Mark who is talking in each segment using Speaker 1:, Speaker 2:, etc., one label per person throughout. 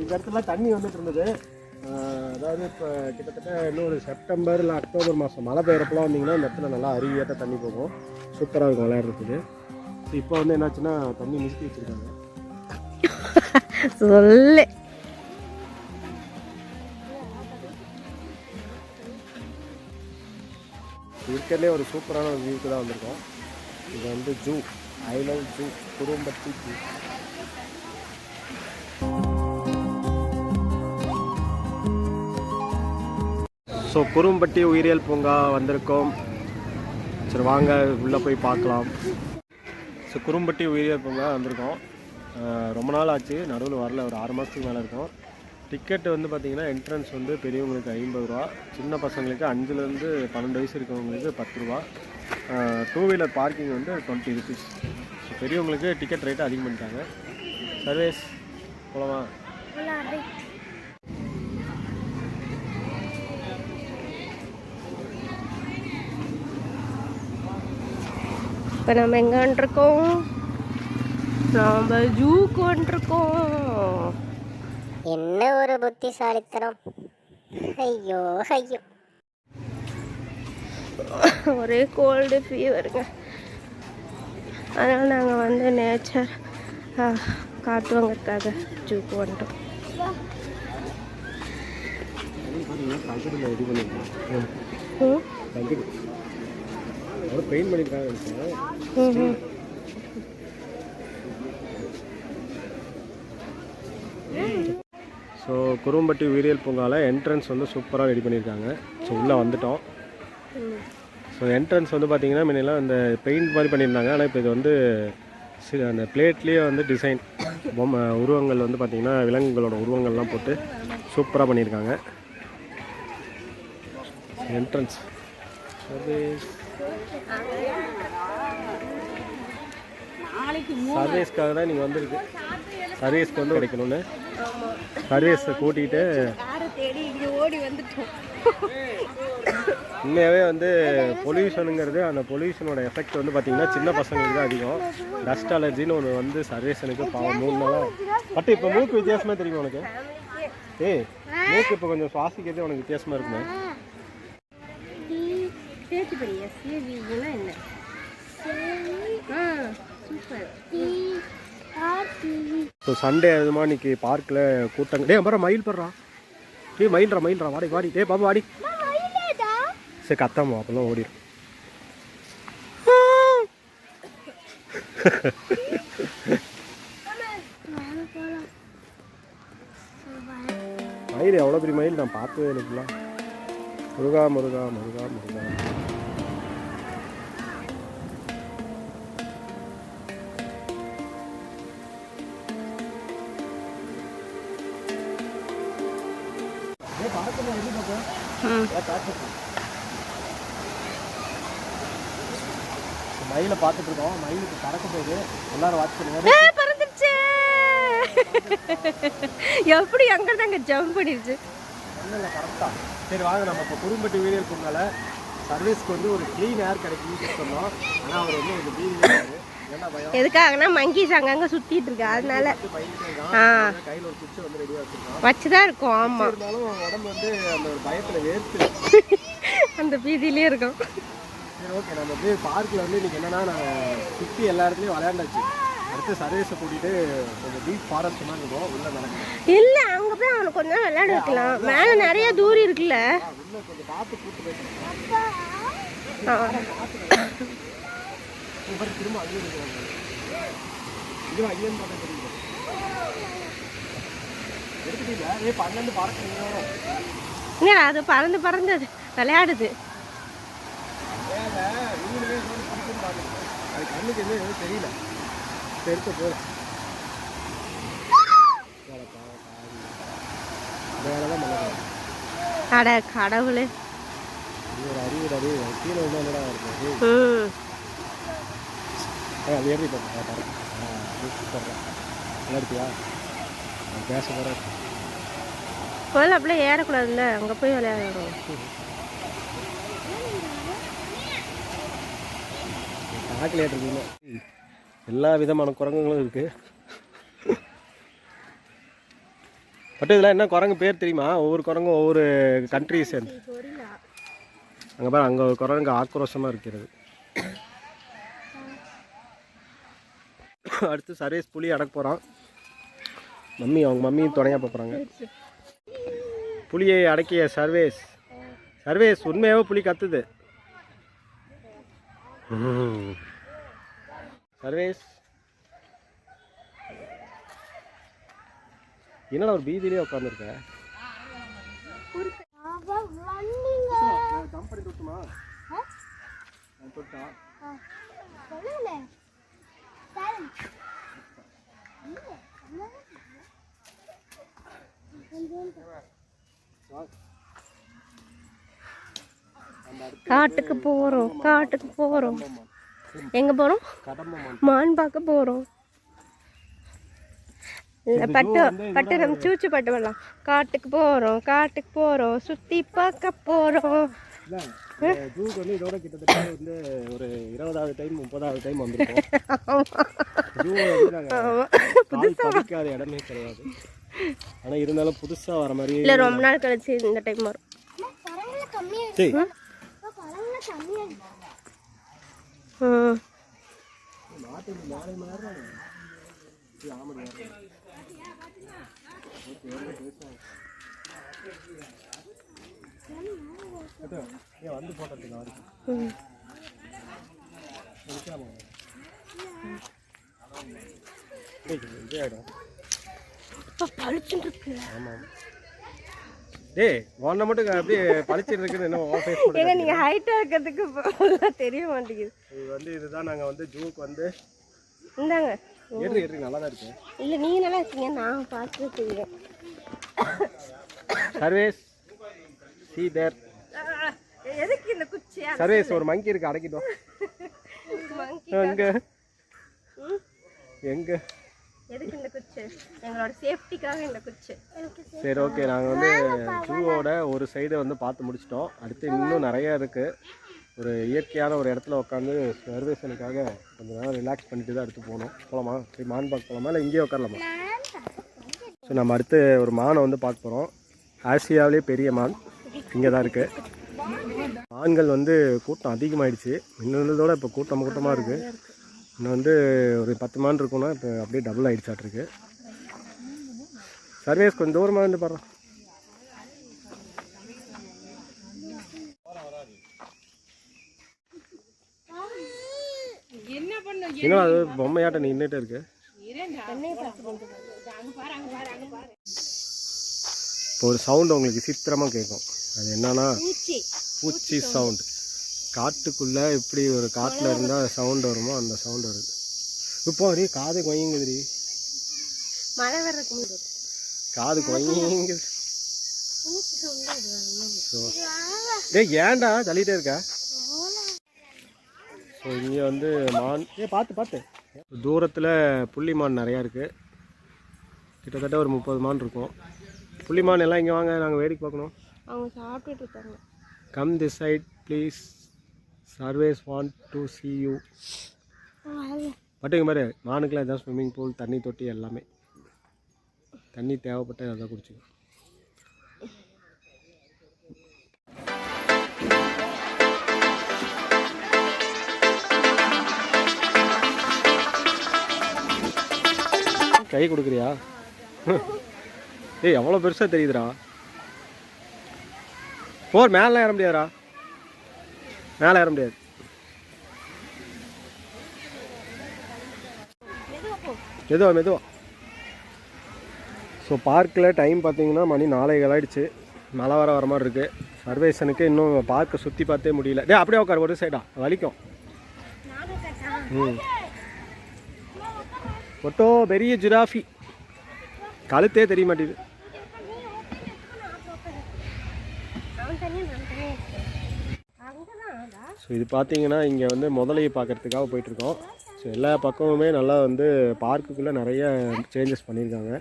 Speaker 1: இந்த இடத்துல தண்ணி வந்துட்டு இருந்தது. அதாவது இப்போ கிட்டத்தட்ட இன்னொரு செப்டம்பர் இல்லை அக்டோபர் மாதம் மழை பெய்யறப்பெல்லாம் வந்தீங்கன்னா இந்த இடத்துல நல்லா அருவியாட்ட தண்ணி போகும். சூப்பராக இருக்கும் விளையாடுறதுக்கு. இப்போ வந்து என்னாச்சுன்னா தண்ணி நிறுத்தி வச்சுருக்காங்க.
Speaker 2: சொல்லு
Speaker 1: இருக்கிறதுலே ஒரு சூப்பரான ஒரு வியூக்கு தான் வந்திருக்கோம். இது வந்து zoo, I love zoo, Kurumbatti zoo. So Kurumbatti உயிரியல் பூங்கா வந்திருக்கோம். சரி வாங்க உள்ளே போய் பார்க்கலாம். ஸோ குரும்பட்டி உயிரியல் பூங்கா வந்திருக்கோம். ரொம்ப நாள் ஆச்சு, நடுவில் வரல, ஒரு 6 மாதத்துக்கு மேலே இருக்கும். டிக்கெட் வந்து பார்த்திங்கன்னா என்ட்ரன்ஸ் வந்து பெரியவங்களுக்கு 50 ரூபா, சின்ன பசங்களுக்கு 5லேருந்து 12 வயசு இருக்கவங்களுக்கு 10 ரூபா, 2 வீலர் பார்க்கிங் வந்து 20 ருபீஸ். ஸோ பெரியவங்களுக்கு டிக்கெட் ரேட்டு அதிகம் பண்ணிட்டாங்க. சர்வேஸ் போகலாமா?
Speaker 2: இப்போ நம்ம எங்கே வந்துருக்கோம்? நம்ம ஜூக்கு வந்துருக்கோம்.
Speaker 3: என்ன ஒரு புத்திசாலித்தனம்! ஐயோ ஐயோ,
Speaker 2: ஒரே கோல்டு ஃபீவருங்க. அதனால் நாங்கள் வந்து நேச்சர் காற்று வாங்கிறதுக்காக ஜூக்கு வந்துட்டோம்.
Speaker 1: பெயிண்ட் பண்ணியிருக்காங்க. ஸோ குரும்பட்டி உயிரியல் பூங்காவில் என்ட்ரன்ஸ் வந்து சூப்பராக ரெடி பண்ணியிருக்காங்க. ஸோ உள்ளே வந்துட்டோம். ஸோ என்ட்ரன்ஸ் வந்து பார்த்திங்கன்னா முன்னெல்லாம் இந்த பெயிண்ட் மாதிரி பண்ணியிருந்தாங்க. ஆனால் இப்போ இது வந்து அந்த பிளேட்லேயே வந்து டிசைன் உருவங்கள் வந்து பார்த்திங்கன்னா விலங்குகளோட உருவங்கள்லாம் போட்டு சூப்பராக பண்ணியிருக்காங்க. என்ட்ரன்ஸ் சர்வீஸ்க்காக தான் நீங்கள் வந்துருக்கு. சர்வீஸ்க்கு வந்து கிடைக்கணும்னு சர்வீஸை கூட்டிகிட்டு
Speaker 2: ஓடி வந்துட்டோம்.
Speaker 1: உண்மையாகவே வந்து பொல்யூஷனுங்கிறது, அந்த பொல்யூஷனோட எஃபெக்ட் வந்து பார்த்திங்கன்னா சின்ன பசங்களுக்கு தான் அதிகம். டஸ்ட் அலர்ஜின்னு ஒன்று வந்து சர்வேஷனுக்கு பாவம் 3 நாளாக பட் இப்போ மூக்கு வித்தியாசமாக தெரியுமா உனக்கு? மூக்கு இப்போ கொஞ்சம் சுவாசிக்கிறது உனக்கு வித்தியாசமாக இருக்குமே. ஸோ சண்டே அதுமா இன்னைக்கு பார்க்கில் கூட்டங்க. அப்புறம் மயில் படுறா, மயில்றா வாடி வாடி, பாப்பா வாடி. சரி கத்தாமா, அப்பெல்லாம் ஓடிடும். மயில் எவ்வளோ பெரிய மயில் நான் பார்த்ததே இல்லைங்களா. முருகா முருகா முருகா முருகா. மயிலை பார்த்துட்டு இருக்கோம். மயிலுக்கு பறக்க போகுது, எல்லாரும் வாட்ச் பண்ணுங்க.
Speaker 2: பறந்துருச்சு. எப்படி அங்கே தாங்க ஜம்ப் பண்ணிருச்சு.
Speaker 1: இல்லை கரெக்டா. சரி வாங்க, நம்ம இப்போ குரும்பட்டி உயிரியல் பூங்கால சர்வீஸ்க்கு வந்து ஒரு க்ளீன் ஏர் கிடைக்குன்னு சொன்னோம். ஆனால் அவர் வந்து ஒரு பீதியில்
Speaker 2: எதுக்காகனா மங்கீஸ் அங்கங்கே சுற்றிட்டு இருக்கு, அதனால
Speaker 1: கையில் ஒரு குச்சி வந்து ரெடியாக வச்சுருக்கோம்,
Speaker 2: வச்சுதான் இருக்கும். ஆமாம்,
Speaker 1: இருந்தாலும் உடம்பு வந்து அந்த ஒரு பயத்தில் வேர்த்து
Speaker 2: அந்த பீதியிலே இருக்கும்.
Speaker 1: சரி ஓகே, நம்ம வந்து பார்க்கில் வந்து இன்றைக்கி என்னென்னா நாங்கள் சுற்றி எல்லா இடத்துலையும் விளையாண்டாச்சு. அடுத்து சர்வீஸை கூட்டிகிட்டு கொஞ்சம் டீப் ஃபாரஸ்ட் மாதிரி இருக்கும் உள்ள நடக்கும்.
Speaker 2: இல்லை அங்கே போய் அவனுக்கு கொஞ்சம் நேரம் விளையாட வைக்கலாம். மேலே நிறைய தூரி இருக்குல்ல,
Speaker 1: உள்ள கொஞ்சம் பார்த்து கூப்பிட்டு போயிட்டு திரும்ப அங்கே இருக்கிறாங்க. இது ஐயன் பார்க்க தெரியுது எடுத்துட்டீங்க. 12 பறக்குறீங்க.
Speaker 2: இல்லை அது பறந்து பறந்து அது விளையாடுது.
Speaker 1: அது கண்ணுக்கு எதுவும் தெரியல, பெருத்த போல வேலைதான் மழை.
Speaker 2: அட கடவுளே,
Speaker 1: ஒரு அறிவு கீழே வந்து என்னடா இருக்கு. அது ஏறி போடுறேன் நல்லா இருக்கியா? பேச போகிறேன்.
Speaker 2: முதல்ல அப்படியே ஏறக்கூடாதுல்ல, அங்கே போய் விளையாடுறோம்.
Speaker 1: காக்கிலேட் இருக்குங்க, எல்லா விதமான குரங்குகளும் இருக்குது. பட் இதில் என்ன குரங்கு பேர் தெரியுமா? ஒவ்வொரு குரங்கும் ஒவ்வொரு கண்ட்ரியை சேர்ந்து. அங்கே பாரு, அங்கே ஒரு குரங்கு ஆக்ரோஷமாக இருக்கிறது. அடுத்து சர்வேஸ் புலி அடக்க போகிறான். அவங்க மம்மியும் துணையாக போகிறாங்க. புலியை அடக்கிய சர்வேஸ் உண்மையாகவே புலி கத்துது. சர்வேஸ் என்னடா ஒரு பீதியிலே உட்காந்துருக்க?
Speaker 2: காட்டுக்கு போறோம். எங்க போறோம்? மான் பார்க்க போறோம். பட்டு நம்ம சூச்சு பட்டு வரலாம். காட்டுக்கு போறோம், சுத்தி பார்க்க போறோம்.
Speaker 1: ஜூக்கு வந்து இதோட கிட்டத்தட்ட வந்து ஒரு 20வது டைம் 30வது டைம் வந்துருக்கோம். புதுசாக இடமே கிடையாது. ஆனால் இருந்தாலும் புதுசாக வர மாதிரி
Speaker 2: இல்லை, ரொம்ப நாள் கழிச்சு இந்த டைம் வரும்.
Speaker 1: வந்து போட்டதுக்கு டேய் ஒன்றை மட்டும் அப்படியே பழிச்சிட்டு இருக்குன்னு என்ன
Speaker 2: நீங்கள் ஹைட்டாக இருக்கிறதுக்கு தெரிய மாட்டேங்குது.
Speaker 1: இது வந்து இதுதான் நாங்கள் வந்து ஜூக்கு வந்து
Speaker 2: இந்தாங்க
Speaker 1: ஏறி நல்லா தான் இருக்கு.
Speaker 2: இல்லை நீங்கள் நல்லா இருக்கீங்க, நான் பார்த்துருக்கீங்க.
Speaker 1: Services see there.
Speaker 2: எதுக்கு இந்த குச்சி?
Speaker 1: சர்வேஸ் ஒரு மங்கி இருக்கு, அடக்கிட்டோம். எங்க
Speaker 2: எதுக்கு இந்த குச்சி? எங்களோட சேஃப்டிக்காக இந்த குச்சி.
Speaker 1: சரி, ஓகே. நாங்கள் வந்து ஜூவோட ஒரு சைடை வந்து பார்த்து முடிச்சிட்டோம். அடுத்து இன்னும் நிறையா இருக்குது. ஒரு இயற்கையான ஒரு இடத்துல உட்காந்து சர்வேஷனுக்காக கொஞ்சம் நேரம் ரிலாக்ஸ் பண்ணிட்டு தான் எடுத்து போகலாமா? சரி, மான் பார்க்க போகலாமா இல்லை இங்கேயே உட்காரலாமா? ஸோ நம்ம அடுத்து ஒரு மானை வந்து பார்க்க போகிறோம். ஆசியாவிலே பெரிய மான் இங்கே தான் இருக்குது. மான்கள் வந்து கூட்டம் அதிகமாகிடுச்சு. இன்னொன்றதோட இப்போ கூட்டமாக இருக்குது. இன்னும் வந்து ஒரு 10 மான் இருக்குன்னா இப்போ அப்படியே டபுள் ஆகிடுச்சாட்ருக்கு. சர்வேஸ் கொஞ்சம் தூரமாக வந்து பாரு. என்ன அது பொம்மையாட்ட நின்றுட்டு இருக்கு? இப்போ ஒரு சவுண்டு உங்களுக்கு சித்திரமாக கேட்கும். அது என்னன்னா பூச்சி சவுண்டு. காட்டுக்குள்ளே எப்படி ஒரு காட்டில் இருந்தால் சவுண்டு வருமோ அந்த சவுண்டு வருது. இப்போ நீ காது கொய்யுங்குதுடி,
Speaker 2: மழை வர்றதுக்கு
Speaker 1: காது கொய்யுங்குது. ஏன்டா தள்ளிட்டே இருக்க? ஸோ இங்கே வந்து மான் பார்த்து தூரத்தில் புள்ளி மான் நிறையா இருக்குது. கிட்டத்தட்ட ஒரு 30 மான் இருக்கும். புள்ளி மான் எல்லாம் இங்கே வாங்க, நாங்கள் வேடிக்கை பார்க்கணும்.
Speaker 2: அவங்க சாப்பிட்டுட்டு இருக்காங்க.
Speaker 1: Come this side please, Sarvesh want to see you. பட்டுங்க பாரு, மானுக்கெலாம் இதான் ஸ்விம்மிங் பூல், தண்ணி தொட்டி எல்லாமே. தண்ணி தேவைப்பட்ட அதை குடிச்சிக்கோ. கை கொடுக்குறியா? ஏய், எவ்வளோ பெருசாக தெரியுதுடா. மேலே ஏற முடியாதுடா, மேலே ஏற முடியாது. மெதுவா. ஸோ பார்க்கில் டைம் பார்த்தீங்கன்னா மணி 4:15 ஆகிடுச்சு. மழை வர மாதிரி இருக்குது. சர்வேஷனுக்கு இன்னும் பார்க்கை சுற்றி பார்த்தே முடியல. அப்படியே உட்காரு, ஒரு சைடா வலிக்கும். ஒட்டோ பெரிய ஜிராஃபி, கழுத்தே தெரிய மாட்டேங்குது. ஸோ இது பார்த்தீங்கன்னா இங்கே வந்து முதலையை பார்க்குறதுக்காக போயிட்டுருக்கோம். ஸோ எல்லா பக்கமுமே நல்லா வந்து பார்க்குக்குள்ளே நிறைய சேஞ்சஸ் பண்ணியிருக்காங்க.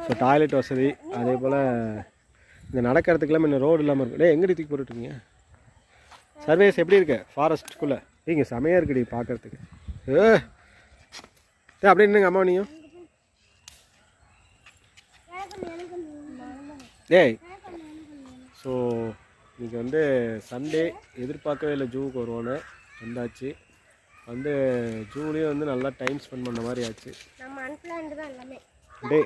Speaker 1: ஸோ டாய்லெட் வசதி, அதே போல் இந்த நடக்கிறதுக்கெல்லாம் இன்னும் ரோடு இல்லாமல் இருக்குது. எங்கே தூக்கி போட்டுருக்கீங்க? சர்வேஸ் எப்படி இருக்கு ஃபாரஸ்ட்டுக்குள்ளே? இங்கே செமையாக இருக்குடி பார்க்குறதுக்கு. அப்படியே நின்னுங்க அம்மா. நீயும் டேய் ஸோ இன்றைக்கி வந்து சண்டே எதிர்பார்க்கவே இல்லை ஜூவுக்கு வருவோன்னு வந்தாச்சு. வந்து ஜூலேயும் வந்து நல்லா டைம் ஸ்பெண்ட் பண்ண மாதிரி ஆச்சு. டே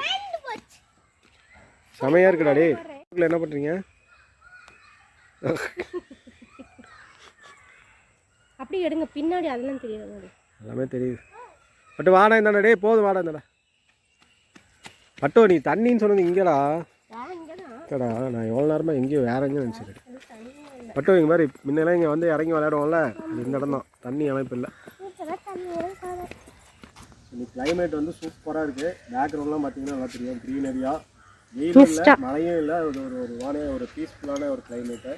Speaker 1: செமையாக இருக்குடா டே. என்ன பண்ணுறீங்க?
Speaker 2: அப்படி எடுங்க பின்னாடி அதெல்லாம் தெரியாது.
Speaker 1: எல்லாமே தெரியுது. பட்டு வாடா இந்தாடா டே போதும் வாடா இந்தாடா. பட்டோ நீ தண்ணின்னு சொன்னது இங்கேடா. இருக்கடா நான் எவ்வளோ நேரமாக எங்கேயோ வேற எங்கேயும் நினச்சிருக்கேன். பட்டோ இங்கே மாதிரி முன்னெல்லாம் இங்கே வந்து இறங்கி விளையாடுவோம்ல, இந்த இடம் தான். தண்ணி அமைப்பு இல்லை. இன்னைக்கு கிளைமேட் வந்து சூப்பராக இருக்குது. பேக்ரவுண்ட்லாம் பார்த்தீங்கன்னா நல்லா தெரியும். க்ரீனரியாக வெயிலும் இல்லை மழையும் இல்லை. ஒரு வானே ஒரு பீஸ்ஃபுல்லான ஒரு கிளைமேட்டு.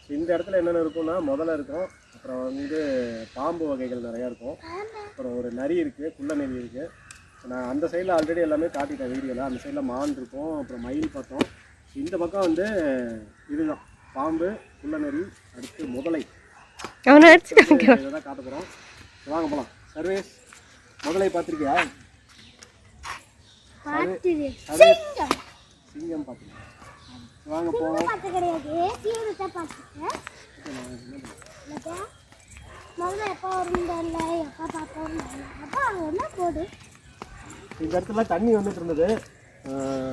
Speaker 1: ஸோ இந்த இடத்துல என்னென்ன இருக்குன்னா முதல்ல இருக்கும், அப்புறம் வந்து பாம்பு வகைகள் நிறையா இருக்கும், அப்புறம் ஒரு நரி இருக்குது, குள்ள நரி இருக்குது. நான் அந்த சைடில் ஆல்ரெடி எல்லாமே காட்டிட்டேன் வீடியோவில். அந்த சைடில் மான் இருக்கும், அப்புறம் மயில் பார்த்தோம். இந்த பக்கம் வந்து இதுதான் பாம்பு, குள்ள நரி, அடுத்து முதலை. இதை தான் காட்ட போகிறோம். வாங்க போகலாம். சர்வேஸ் முதலை பார்த்துருக்கியா? சிங்கம் பார்த்துருக்கேன். வாங்க போவோம். இந்த இடத்துல தண்ணி வந்துட்டு இருந்தது.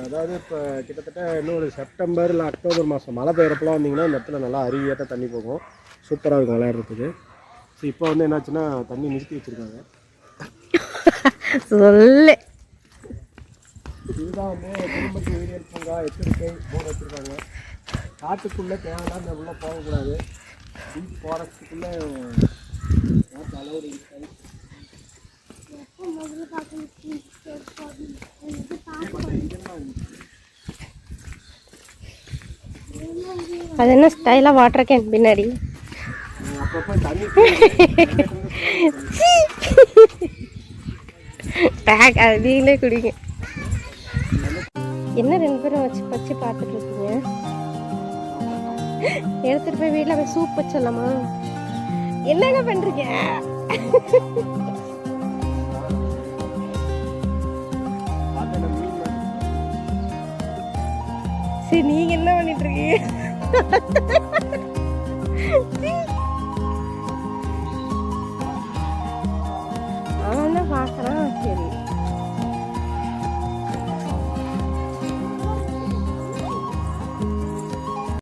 Speaker 1: அதாவது இப்போ கிட்டத்தட்ட இன்னொரு செப்டம்பர் இல்லை அக்டோபர் மாதம் மழை பெய்யறப்பெல்லாம் வந்தீங்கன்னா இந்த இடத்துல நல்லா அருவியாட்ட தண்ணி போகும். சூப்பராக இருக்கும் விளையாடுறதுக்கு. ஸோ இப்போ வந்து என்னாச்சுன்னா தண்ணி நிறுத்தி வச்சுருக்காங்க.
Speaker 2: சொல்லு
Speaker 1: இதுதான் வந்து குரும்பட்டி உயிரியல் பூங்கா எச்சரிக்கை போர்டு வச்சுருக்காங்க. காட்டுக்குள்ளே தேவையில்லாம உள்ளே போகக்கூடாது. டீப் ஃபாரஸ்ட்டுக்குள்ளே அலௌடு இருக்காது.
Speaker 2: அது என்ன ஸ்டைலாக வாட்டர் கேன் பின்னாடி
Speaker 1: அப்பப்போ தண்ணி
Speaker 2: பேக் அது நீங்களே குடிங்க. என்ன 2 பேரும் வச்சு பார்த்துட்டு இருக்கீங்க? எடுத்துட்டு போய் வீட்டில் போய் சூப் வச்சிடலாமா? என்னங்க பண்றீங்க? சரி நீங்க என்ன பண்ணிட்டு இருக்கீங்க?